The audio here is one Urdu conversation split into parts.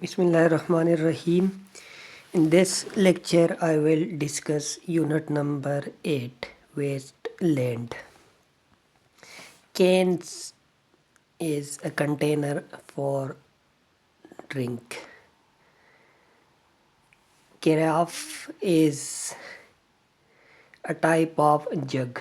Bismillahirrahmanirrahim. In this lecture, I will discuss unit number 8, wasteland. Cans is a container for drink. Carafe is a type of jug.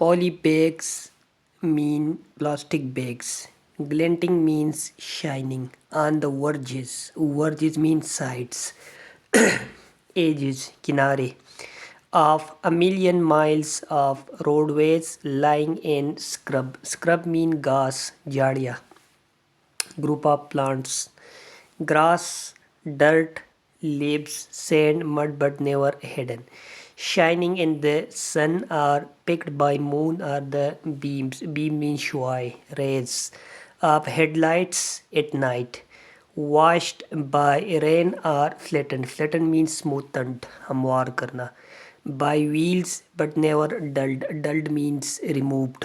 Poly bags mean plastic bags. Glinting means shining. On the verges. Verges mean sides. Edges, kinare. Of a million miles of roadways lying in scrub. Scrub mean grass, jadiya. Group of plants. Grass, dirt, leaves, sand, mud but never hidden. Shining in the sun are picked by moon are the beams. Beam means shuai, rays of headlights at night. Washed by rain are flattened. Flattened means smoothened, hamwar karna. By wheels but never dulled. Dulled means removed.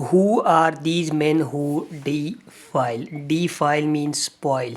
Who are these men who defile? Defile means spoil,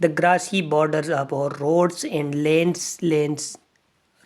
The grassy borders of our roads and lanes,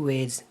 ways,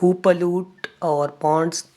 Who pollute our ponds,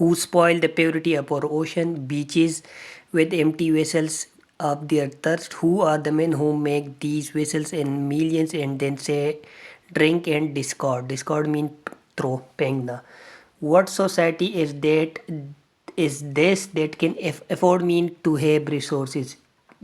Who spoil the purity of our ocean, beaches, with empty vessels of their thirst. Who are the men who make these vessels in millions and then say drink and discard. Discard means throw, pengna. What society is this that can afford mean to have resources,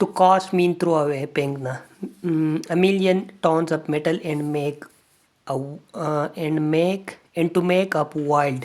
To cast mean throw away, pengna. A million tons of metal and to make up wild.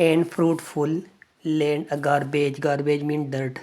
And fruitful land. A garbage, garbage mean dirt,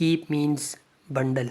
Heap means bundle,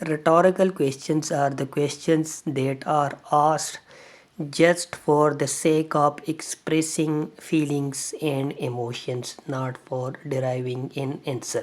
Rhetorical questions are the questions that are asked just for the sake of expressing feelings and emotions, not for deriving an answer.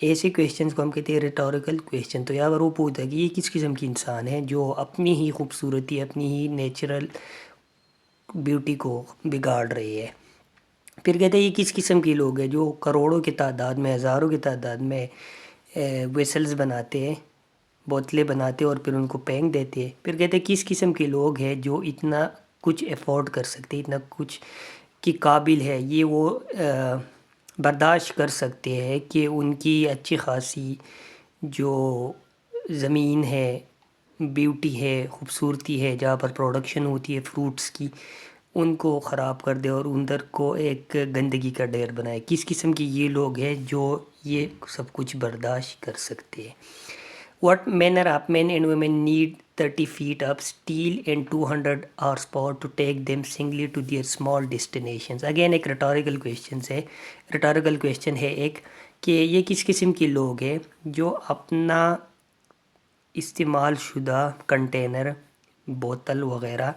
ایسے کویشچنس کو ہم کہتے ہیں ریٹوریکل کویشچن. تو یہاں پر وہ پوچھتا ہے کہ یہ کس قسم کی انسان ہے جو اپنی ہی خوبصورتی اپنی ہی نیچرل بیوٹی کو بگاڑ رہی ہے. پھر کہتے ہیں یہ کس قسم کے لوگ ہیں جو کروڑوں کی تعداد میں ہزاروں کی تعداد میں ویسلز بناتے ہیں, بوتلیں بناتے ہیں اور پھر ان کو پھینک دیتے ہیں. پھر کہتے ہیں کس قسم کے لوگ ہیں جو اتنا کچھ افورڈ کر سکتے ہیں, اتنا کچھ کی قابل ہے, یہ وہ برداشت کر سکتے ہیں کہ ان کی اچھی خاصی جو زمین ہے, بیوٹی ہے, خوبصورتی ہے, جہاں پر پروڈکشن ہوتی ہے فروٹس کی, ان کو خراب کر دے اور اندر کو ایک گندگی کا ڈھیر بنائے. کس قسم کی یہ لوگ ہیں جو یہ سب کچھ برداشت کر سکتے ہیں. What manner of men and women need 30 feet of steel and 200 horsepower to take them singly to their small destinations. Again ایک rhetorical question ہے ایک کہ یہ کس قسم کے لوگ ہیں جو اپنا استعمال شدہ کنٹینر, بوتل وغیرہ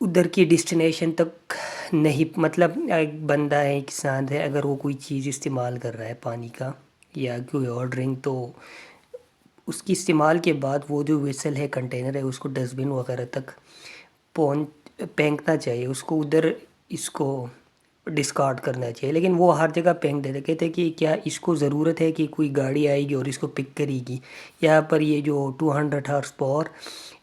ادھر کی ڈیسٹینیشن تک نہیں, مطلب ایک بندہ ہے, ایک انسان ہے, اگر وہ کوئی چیز استعمال کر رہا ہے پانی کا یا کوئی اور ڈرنک, تو اس کی استعمال کے بعد وہ جو ویسل ہے, کنٹینر ہے, اس کو ڈسٹ بن وغیرہ تک پھینکنا چاہیے, اس کو ادھر اس کو ڈسکارڈ کرنا چاہیے. لیکن وہ ہر جگہ پھینک دیتے, کہتے ہیں کہ کیا اس کو ضرورت ہے کہ کوئی گاڑی آئے گی اور اس کو پک کرے گی. یہاں پر یہ جو 200 horse power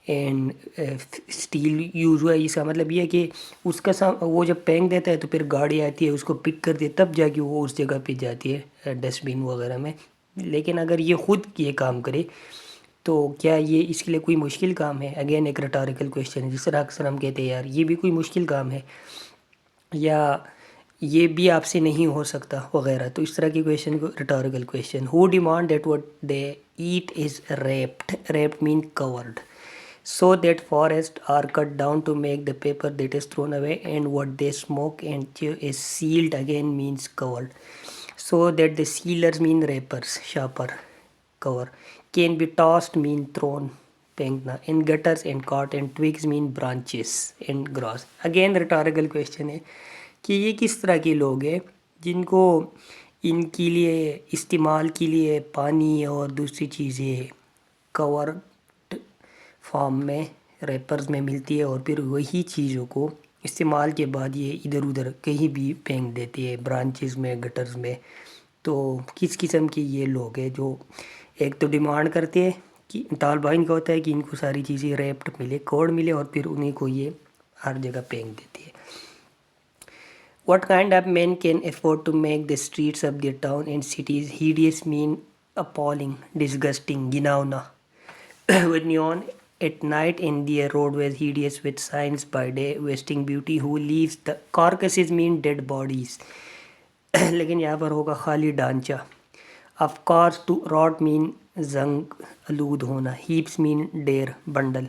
and steel use ہوا ہے, اس کا مطلب یہ ہے کہ اس کا وہ جب پھینک دیتا ہے تو پھر گاڑی آتی ہے, اس کو پک کرتی ہے, تب جا کے وہ اس جگہ پہ جاتی ہے ڈسٹ بن وغیرہ میں. لیکن اگر یہ خود یہ کام کرے تو کیا یہ اس کے لیے کوئی مشکل کام ہے؟ اگین ایک ریٹوریکل کویشچن ہے. جس طرح اکثر ہم کہتے ہیں یار یہ بھی کوئی مشکل کام ہے, یا یہ بھی آپ سے نہیں ہو سکتا وغیرہ. تو اس طرح کی کویشچن کو rhetorical question. Who demand that what they eat is rapid man cord, so that forests are cut down to make the paper that is thrown away, and what they smoke and chew is sealed, again means covered, so that the sealers mean wrappers, sharper, cover, can be tossed mean thrown, phenkna, and gutters and caught and twigs mean branches and grass. Again rhetorical question ہے کہ یہ کس طرح کے لوگ ہیں جن کو ان کے لیے استعمال کے لیے پانی اور دوسری چیزیں کور فارم میں, ریپرز میں ملتی ہے, اور پھر وہی چیزوں کو استعمال کے بعد یہ ادھر ادھر کہیں بھی پھینک دیتے ہیں, برانچز میں, گٹرز میں. تو کس قسم کے یہ لوگ ہیں جو ایک تو ڈیمانڈ کرتے ہیں کہ طالبہ ان کا ہوتا ہے کہ ان کو ساری چیزیں ریپڈ ملے, کوڈ ملے, اور پھر انہیں کو یہ ہر جگہ پھینک دیتی ہے. What kind of men can afford to make the streets of their town and cities hideous mean appalling, disgusting, گھناؤنا, with neon at night and their roadways hideous with signs by day wasting beauty, who leaves the carcasses mean dead bodies. لیکن یہاں پر ہوگا خالی ڈھانچہ. of course to rot mean زنگ آلود ہونا, heaps mean ڈیر, bundle,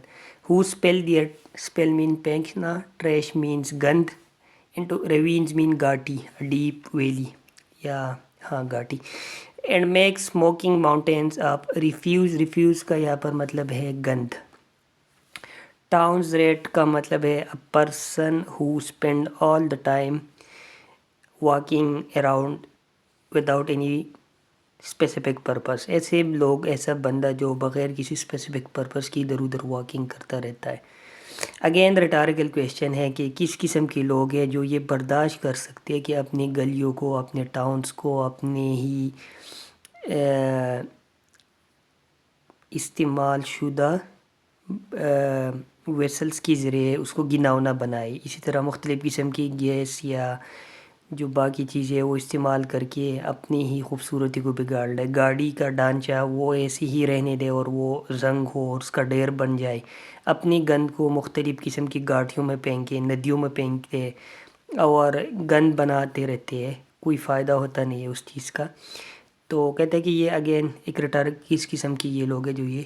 who spell their spell mean پھینکنا, trash means گند, into ravines mean گاٹی, deep valley یا ہاں گاٹی, and make smoking mountains of refuse کا یہاں پر مطلب ہے گند. ٹاؤنز ریٹ کا مطلب ہے a person who spend all the time walking around without any specific purpose. ایسے لوگ, ایسا بندہ جو بغیر کسی اسپیسیفک پرپس کی ادھر ادھر واکنگ کرتا رہتا ہے. اگین ریٹوریکل کویشچن ہے کہ کس قسم کے لوگ ہیں جو یہ برداشت کر سکتے ہیں کہ اپنی گلیوں کو, اپنے ٹاؤنز کو, اپنے ہی استعمال شدہ ویسلز کی ذریعے اس کو گھناؤنا بنائے. اسی طرح مختلف قسم کی گیس یا جو باقی چیزیں وہ استعمال کر کے اپنی ہی خوبصورتی کو بگاڑ لے. گاڑی کا ڈھانچہ وہ ایسے ہی رہنے دے اور وہ زنگ ہو اور اس کا ڈھیر بن جائے. اپنی گند کو مختلف قسم کی گاٹھیوں میں پھینکے, ندیوں میں پھینکتے اور گند بناتے رہتے ہیں, کوئی فائدہ ہوتا نہیں ہے اس چیز کا. تو کہتے ہیں کہ یہ اگین ایک کس قسم کی یہ لوگ ہیں جو یہ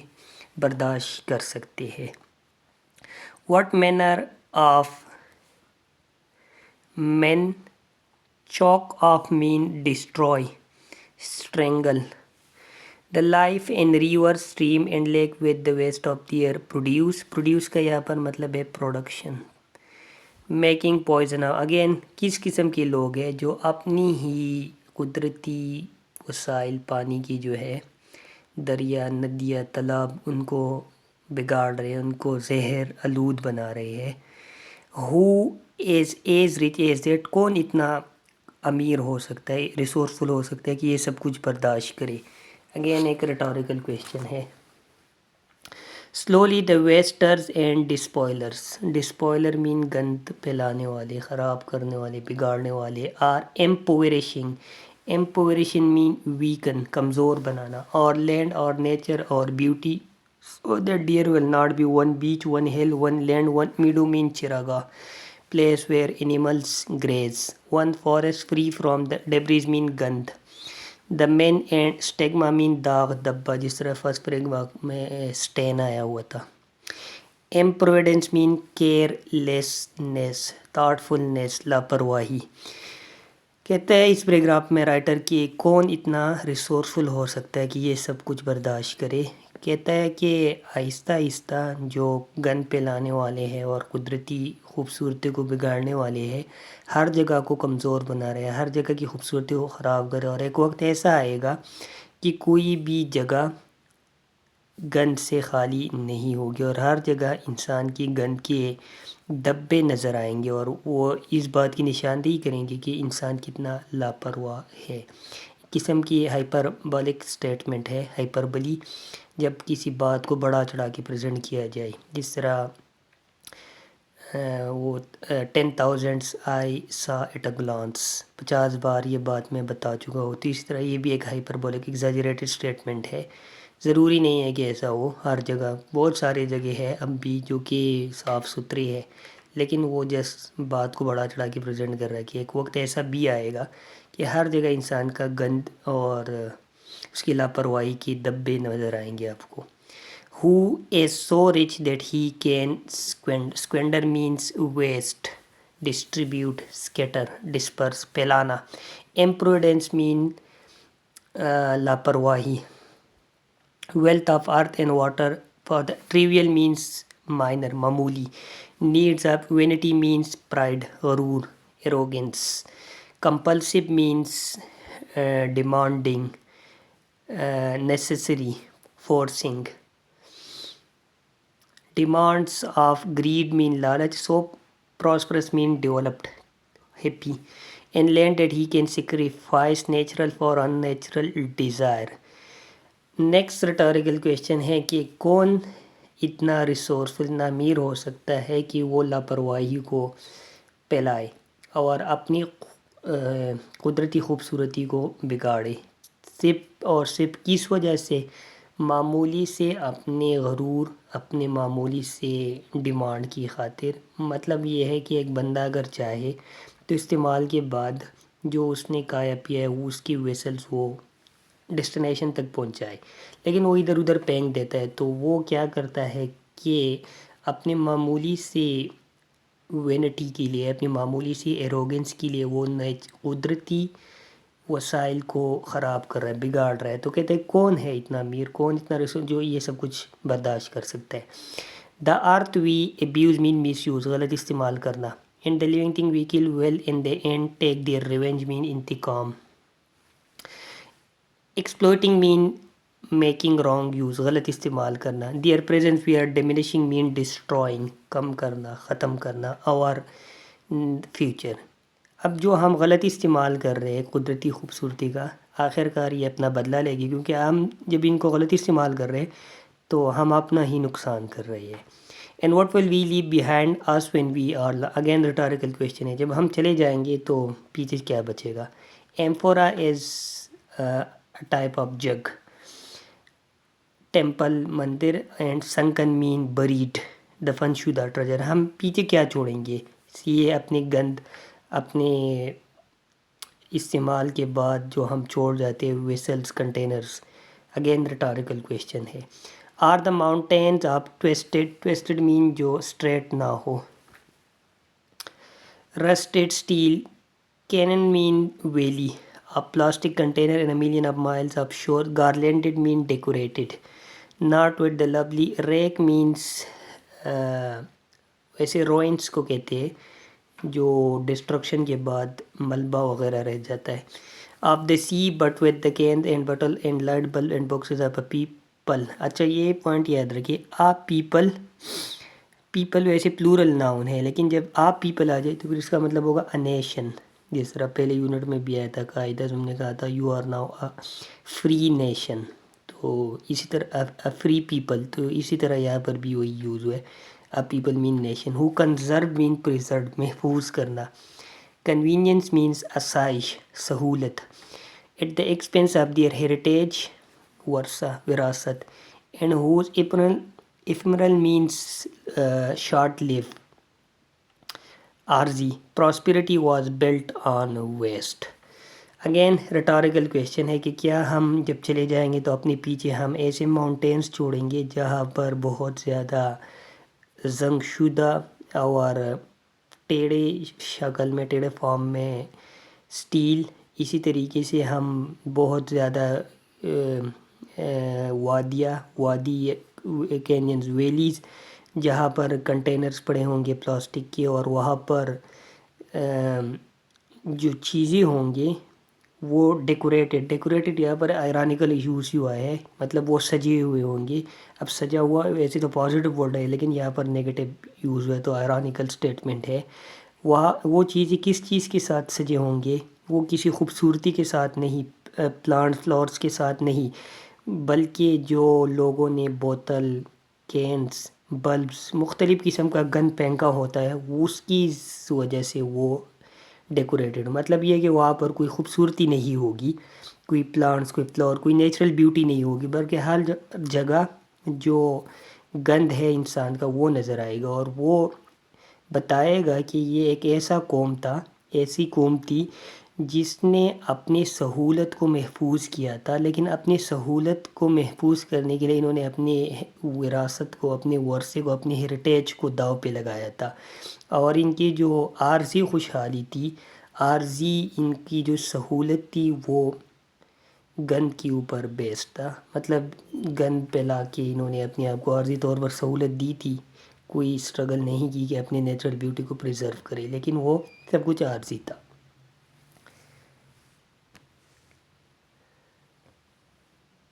برداشت کر سکتے ہیں. What manner of men choke off mean destroy, strangle, the life in river, stream and lake with the waste of their produce کا یہاں پر مطلب ہے پروڈکشن. میکنگ پوائزن, اگین کس قسم کے لوگ ہیں جو اپنی ہی قدرتی وسائل پانی کی جو ہے دریا ندیاں تالاب ان کو بگاڑ رہے ہیں، ان کو زہر آلود بنا رہے ہیں. Who is as rich as that, کون اتنا امیر ہو سکتا ہے، ریسورسفل ہو سکتا ہے کہ یہ سب کچھ برداشت کرے. اگین ایک ریٹوریکل کویشچن ہے. سلولی دا ویسٹرز اینڈ ڈسپوائلرز، ڈسپوائلر مین گند پھیلانے والے، خراب کرنے والے، بگاڑنے والے، آر ایمپوریشنگ، ایمپوریشن مین ویکن، کمزور بنانا، اور لینڈ اور نیچر اور beauty. So that there will not be one beach, one hill, one land, one meadow mean chiraga, place where animals graze, one forest free from the debris mean gandh. The men and stigma mean داغ دبا، جس طرح فرسٹ پیراگراف میں سٹین آیا ہوا تھا. imprudence mean carelessness، thoughtfulness، لاپرواہی. کہتا ہے اس پیراگراف میں رائٹر کہ کون اتنا ریسورسفل ہو سکتا ہے کہ یہ سب کچھ برداشت کرے. کہتا ہے کہ آہستہ آہستہ جو گند پھیلانے والے ہیں اور قدرتی خوبصورتی کو بگاڑنے والے ہیں، ہر جگہ کو کمزور بنا رہے ہیں، ہر جگہ کی خوبصورتی کو خراب کر رہے ہیں، اور ایک وقت ایسا آئے گا کہ کوئی بھی جگہ گند سے خالی نہیں ہوگی اور ہر جگہ انسان کی گند کے دبے نظر آئیں گے، اور وہ اس بات کی نشاندہی کریں گے کہ انسان کتنا لاپرواہ ہے. قسم کی ہائپربولک سٹیٹمنٹ ہے، ہائپربلی، جب کسی بات کو بڑا چڑھا کے پریزنٹ کیا جائے. جس طرح وہ 10,000 آئی سا ایٹ اے گلانس، 50 بار یہ بات میں بتا چکا ہوں. تو اسی طرح یہ بھی ایک ہائپربولک ایگزاجریٹڈ سٹیٹمنٹ ہے. ضروری نہیں ہے کہ ایسا ہو، ہر جگہ بہت سارے جگہ ہے اب بھی جو کہ صاف ستھری ہے، لیکن وہ جس بات کو بڑا چڑھا کے پریزنٹ کر رہا ہے کہ ایک وقت ایسا بھی آئے گا کہ ہر جگہ انسان کا گند اور اس کی لاپرواہی کے دبے نظر آئیں گے آپ کو. Who is so rich that he can squander means waste, distribute, scatter, disperse, پھیلانا. imprudence mean لاپرواہی. wealth of earth and water for the trivial means minor، معمولی. needs of vanity means pride، غرور، arrogance. compulsive means demanding، necessary، forcing. demands of greed mean لالچ. so prosperous mean developed، happy. and land that he can sacrifice natural for unnatural desire. Next rhetorical question ہے کہ کون اتنا ریسورسفل، اتنا امیر ہو سکتا ہے کہ وہ لاپرواہی کو پھیلائے اور اپنی قدرتی خوبصورتی کو بگاڑے، صرف اور صرف کس وجہ سے؟ معمولی سے اپنے غرور، اپنے معمولی سے ڈیمانڈ کی خاطر. مطلب یہ ہے کہ ایک بندہ اگر چاہے تو استعمال کے بعد جو اس نے کھایا پیا ہے وہ اس کی ویسلز وہ ڈیسٹینیشن تک پہنچائے، لیکن وہ ادھر ادھر پھینک دیتا ہے. تو وہ کیا کرتا ہے کہ اپنے معمولی سے وینٹی کے لیے، اپنی معمولی سی ایروگنس کے لیے وہ قدرتی وسائل کو خراب کر رہا ہے، بگاڑ رہا ہے. تو کہتے ہیں کون ہے اتنا امیر، کون اتنا جو یہ سب کچھ برداشت کر سکتا ہے. دا ارتھ وی ابیوز مین مس یوز، غلط استعمال کرنا. And the living thing we kill will in the end take their revenge مین انتقام. ایکسپلوٹنگ مین میکنگ رانگ یوز، غلط استعمال کرنا. Their presence we are diminishing مین ڈسٹرائنگ، کم کرنا، ختم کرنا. اور فیوچر، اب جو ہم غلط استعمال کر رہے ہیں قدرتی خوبصورتی کا، آخر کار یہ اپنا بدلہ لے گی، کیونکہ ہم جب ان کو غلط استعمال کر رہے ہیں تو ہم اپنا ہی نقصان کر رہے ہیں. And what will we leave behind us when we are، again rhetorical question ہے، جب ہم چلے جائیں گے تو پیچھے کیا بچے گا. ایمفورا از ٹائپ آف جگ. ٹیمپل، مندر. اینڈ سنکن مین بریڈ، دفن شدہ ٹریجر. ہم پیچھے کیا چھوڑیں گے؟ یہ اپنی گند، اپنے استعمال کے بعد جو ہم چھوڑ جاتے ہیں vessels, containers. Again rhetorical question ہے. Are the mountains of twisted, twisted مین جو اسٹریٹ نہ ہو. Rusted steel. کینن مین valley. A plastic container in a million of miles of shore. Garlanded mean decorated. Not with the lovely. Rake means ویسے روئنس کو کہتے ہیں جو ڈسٹرکشن کے بعد ملبہ وغیرہ رہ جاتا ہے. Of the sea but with the گیند and bottle and light bulb and boxes of people. اچھا یہ پوائنٹ یاد رکھیے, آپ پیپل, پیپل ویسے پلورل ناؤن ہے, لیکن جب آپ پیپل آ جائے تو پھر اس کا مطلب ہوگا اے نیشن. جس طرح پہلے یونٹ میں بھی آیا تھا قاعدہ, ہم نے کہا تھا you are now a free nation, تو اسی طرح فری پیپل, تو اسی طرح یہاں پر بھی وہی یوز ہوا ہے. A people mean nation. Who conserve mean preserve, محفوظ کرنا. کنوینئنس مینس آسائش, سہولت. At the expense of their heritage, ورثہ, وراثت. And whose ephemeral means short lived, عارضی. prosperity was built on waste. Again rhetorical question ہے کہ کیا ہم جب چلے جائیں گے تو اپنے پیچھے ہم ایسے ماؤنٹینس چھوڑیں گے جہاں پر بہت زیادہ زنگ شدہ اور ٹیڑھے شکل میں, ٹیڑھے فارم میں سٹیل, اسی طریقے سے ہم بہت زیادہ وادی کینینز, ویلیز, جہاں پر کنٹینرز پڑے ہوں گے پلاسٹک کے, اور وہاں پر جو چیزیں ہوں گے وہ ڈیکوریٹڈ یہاں پر آئرانیکل یوز ہوا ہے, مطلب وہ سجے ہوئے ہوں گے. اب سجا ہوا ویسے تو پازیٹیو ورڈ ہے, لیکن یہاں پر نیگیٹو یوز ہوا ہے, تو آئرانیکل سٹیٹمنٹ ہے. وہ چیزیں کس چیز کے ساتھ سجے ہوں گے, وہ کسی خوبصورتی کے ساتھ نہیں, پلانٹ فلاورس کے ساتھ نہیں, بلکہ جو لوگوں نے بوتل, کینس, بلبس, مختلف قسم کا گند پھینکا ہوتا ہے, اس کی وجہ سے وہ ڈیکوریٹڈ. مطلب یہ ہے کہ وہاں پر کوئی خوبصورتی نہیں ہوگی, کوئی پلانٹس, کوئی فلاور, کوئی نیچرل بیوٹی نہیں ہوگی, بلکہ ہر جگہ جو گند ہے انسان کا وہ نظر آئے گا, اور وہ بتائے گا کہ یہ ایک ایسا قوم تھا, ایسی قوم تھی جس نے اپنی سہولت کو محفوظ کیا تھا. لیکن اپنی سہولت کو محفوظ کرنے کے لیے انہوں نے اپنی وراثت کو, اپنے ورثے کو, اپنے ہیریٹیج کو داؤ پہ لگایا تھا. اور ان کی جو عارضی خوشحالی تھی, عارضی ان کی جو سہولت تھی, وہ گند کے اوپر بیسڈ تھا. مطلب گند پہ لا کے انہوں نے اپنے آپ کو عارضی طور پر سہولت دی تھی, کوئی اسٹرگل نہیں کی کہ اپنے نیچرل بیوٹی کو پریزرو کرے, لیکن وہ سب کچھ عارضی تھا.